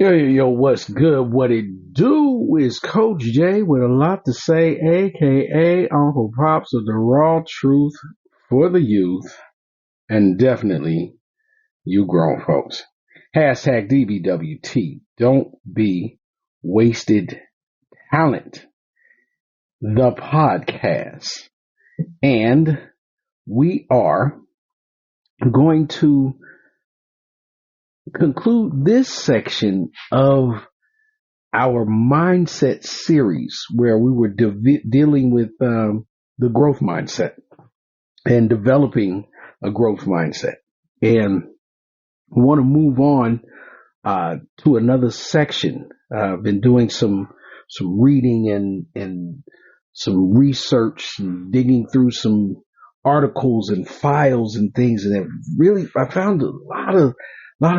Yo, what's good? What it do is Coach J with a lot to say, aka Uncle Pops of the raw truth for the youth and definitely you grown folks. Hashtag DBWT. Don't be wasted talent. The podcast. And we are going to conclude this section of our mindset series where we were dealing with the growth mindset and developing a growth mindset. And I want to move on to another section. I've been doing some reading and some research and digging through some articles and files and things, and I found a lot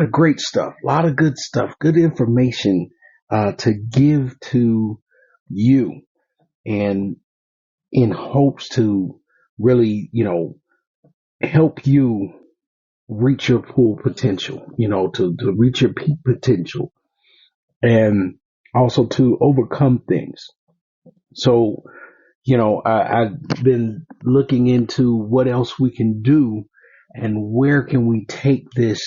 of great stuff, a lot of good stuff, good information to give to you, and in hopes to really, help you reach your full potential, to reach your peak potential, and also to overcome things. So, I've been looking into what else we can do and where can we take this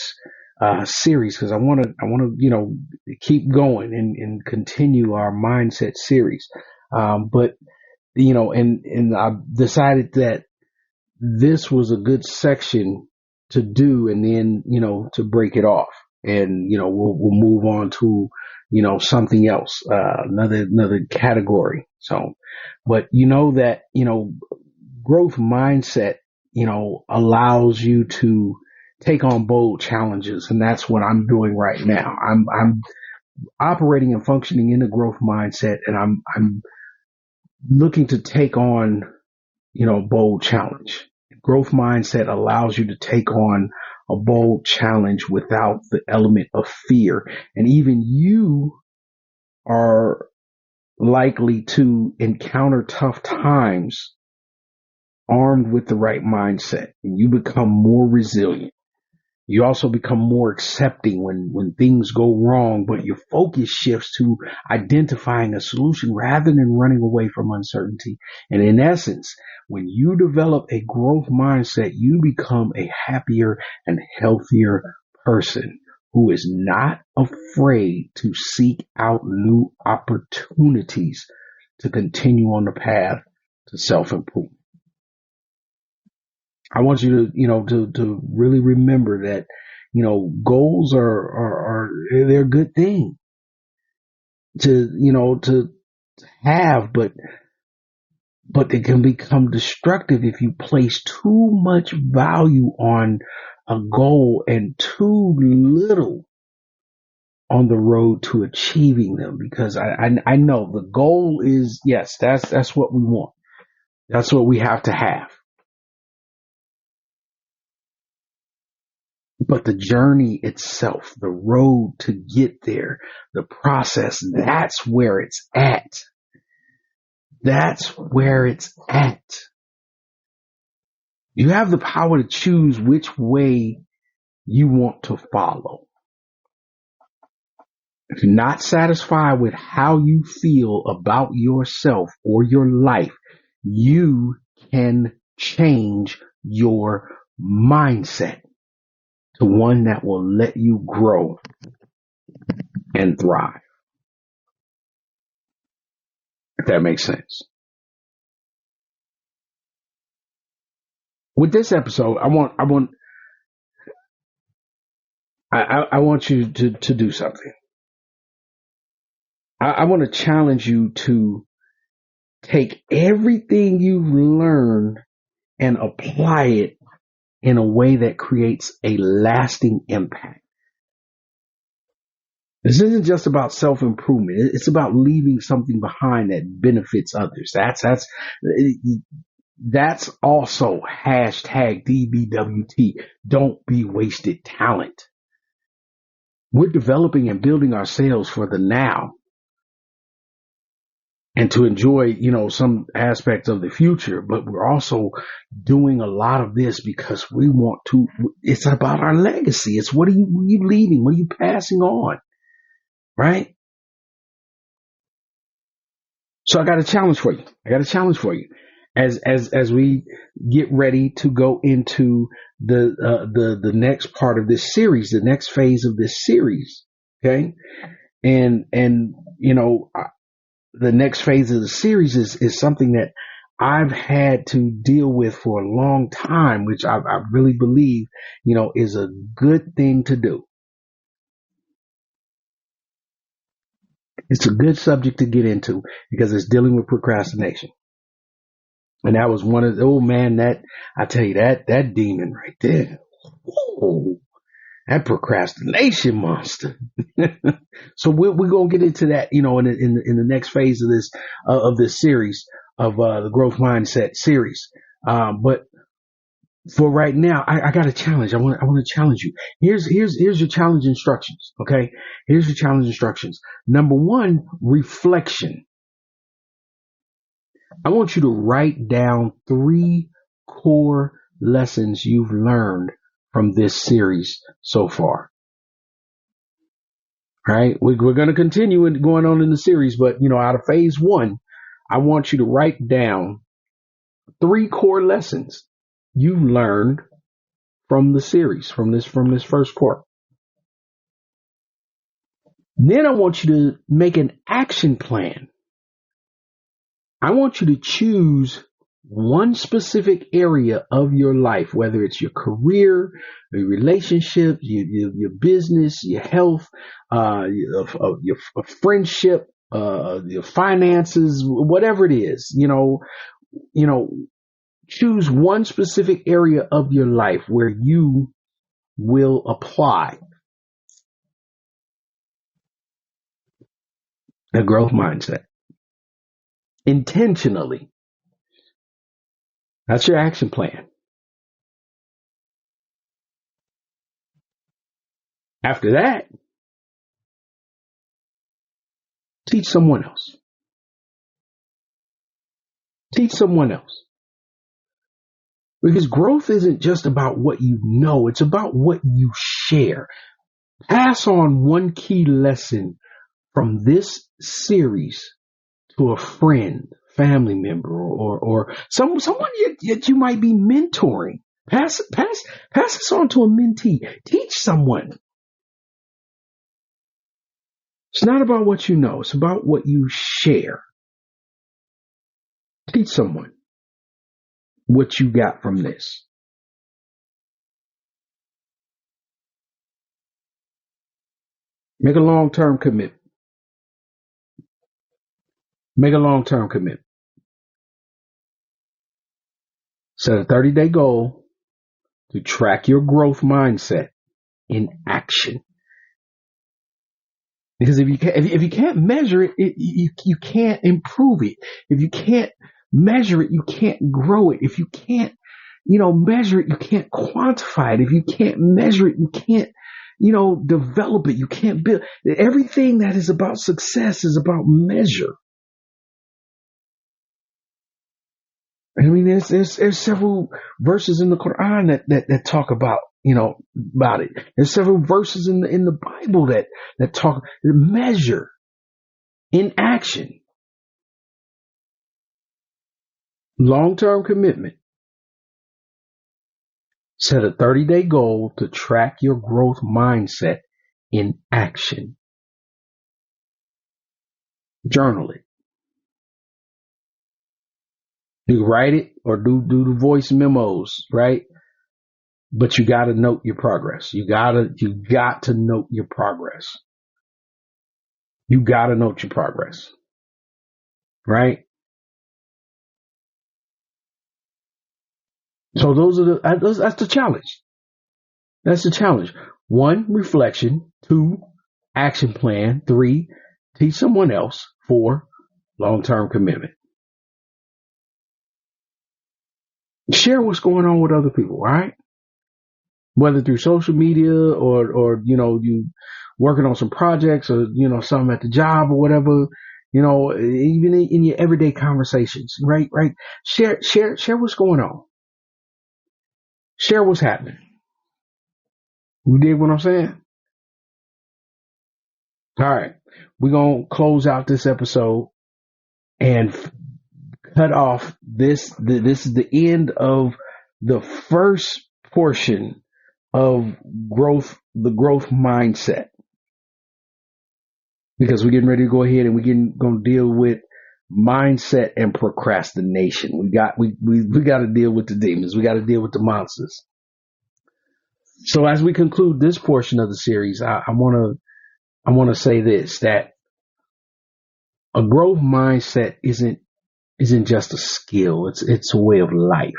series, because I want to keep going and continue our mindset series. But and I decided that this was a good section to do, and then to break it off, and we'll move on to something else, another category. So, but that growth mindset allows you to take on bold challenges, and that's what I'm doing right now. I'm operating and functioning in a growth mindset, and I'm looking to take on bold challenge. Growth mindset allows you to take on a bold challenge without the element of fear, and even you are likely to encounter tough times armed with the right mindset, and you become more resilient. You also become more accepting when things go wrong, but your focus shifts to identifying a solution rather than running away from uncertainty. And in essence, when you develop a growth mindset, you become a happier and healthier person who is not afraid to seek out new opportunities to continue on the path to self-improvement. I want you to really remember that, goals are they're a good thing to have, but they can become destructive if you place too much value on a goal and too little on the road to achieving them. Because I know the goal is, yes, that's what we want. That's what we have to have. But the journey itself, the road to get there, the process, that's where it's at. That's where it's at. You have the power to choose which way you want to follow. If you're not satisfied with how you feel about yourself or your life, you can change your mindset to one that will let you grow and thrive. If that makes sense. With this episode, I want you to do something. I want to challenge you to take everything you've learned and apply it in a way that creates a lasting impact. This isn't just about self-improvement. It's about leaving something behind that benefits others. That's also hashtag DBWT. Don't be wasted talent. We're developing and building ourselves for the now and to enjoy, some aspects of the future, but we're also doing a lot of this because we want to. It's about our legacy. It's what are you leaving? What are you passing on? right? So I got a challenge for you. As we get ready to go into the next part of this series, the next phase of this series. Okay. And, the next phase of the series is something that I've had to deal with for a long time, which I really believe, is a good thing to do. It's a good subject to get into because it's dealing with procrastination. And that was one of the, oh man, that I tell you that demon right there. Oh, that procrastination monster. So we're gonna get into that, in the next phase of this series of the growth mindset series. But for right now, I got a challenge. I want to challenge you. Here's your challenge instructions. Okay, here's your challenge instructions. Number one, reflection. I want you to write down 3 core lessons you've learned from this series so far. All right. We're going to continue going on in the series, but out of phase 1, I want you to write down 3 core lessons you learned from the series, from this first part. Then I want you to make an action plan. I want you to choose one specific area of your life, whether it's your career, your relationship, your business, your health, your friendship, your finances, whatever it is, choose one specific area of your life where you will apply a growth mindset intentionally. That's your action plan. After that, teach someone else. Teach someone else. Because growth isn't just about what you know, it's about what you share. Pass on one key lesson from this series to a friend, family member, or someone that you might be mentoring. Pass this on to a mentee. Teach someone. It's not about what you know, it's about what you share. Teach someone what you got from this. Make a long-term commitment. Make a long-term commitment. Set a 30-day goal to track your growth mindset in action. Because if you can't measure it, you can't improve it. If you can't measure it, you can't grow it. If you can't, measure it, you can't quantify it. If you can't measure it, you can't, develop it. You can't build. Everything that is about success is about measure. I mean, there's several verses in the Quran that talk about about it. There's several verses in the Bible that talk measure in action. Long-term commitment. Set a 30-day goal to track your growth mindset in action. Journal it. You write it or do the voice memos, right? But you got to note your progress. You got to note your progress. You got to note your progress, right? So that's the challenge. That's the challenge. 1, reflection. 2, action plan. 3, teach someone else. 4, long-term commitment. Share what's going on with other people, right? Whether through social media or you working on some projects or, something at the job or whatever, even in your everyday conversations, right? Share what's going on. Share what's happening. You dig what I'm saying? All right. we're going to close out this episode and cut off this. This is the end of the first portion of the growth mindset, because we're getting ready to go ahead and we're going to deal with mindset and procrastination. We got to deal with the demons. We got to deal with the monsters. So as we conclude this portion of the series, I want to say this, that a growth mindset isn't just a skill. It's a way of life.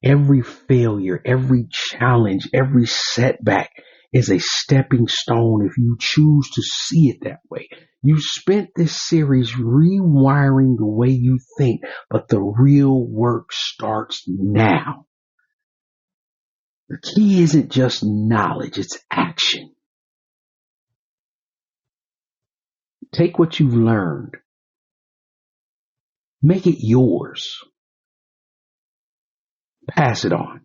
Every failure, every challenge, every setback is a stepping stone if you choose to see it that way. You spent this series rewiring the way you think, but the real work starts now. The key isn't just knowledge, it's action. Take what you've learned. Make it yours. Pass it on.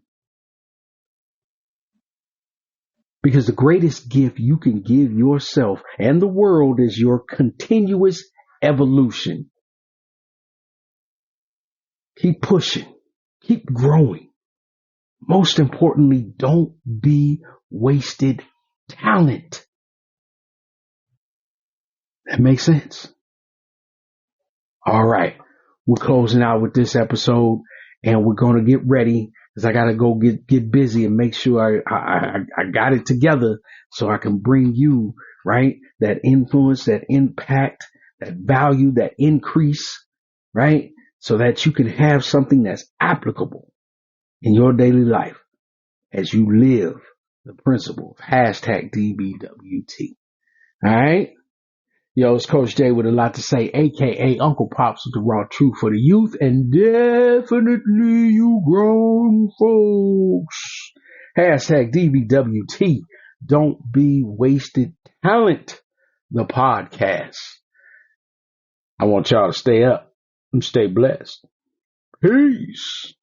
Because the greatest gift you can give yourself and the world is your continuous evolution. Keep pushing. Keep growing. Most importantly, don't be wasted talent. That makes sense? All right. We're closing out with this episode, and we're going to get ready because I got to go get busy and make sure I got it together so I can bring you, right, that influence, that impact, that value, that increase, right, so that you can have something that's applicable in your daily life as you live the principle of #DBWT. All right. Yo, it's Coach J with a lot to say, aka Uncle Pops with the raw truth for the youth and definitely you grown folks. #DBWT. Don't be wasted talent. The podcast. I want y'all to stay up and stay blessed. Peace.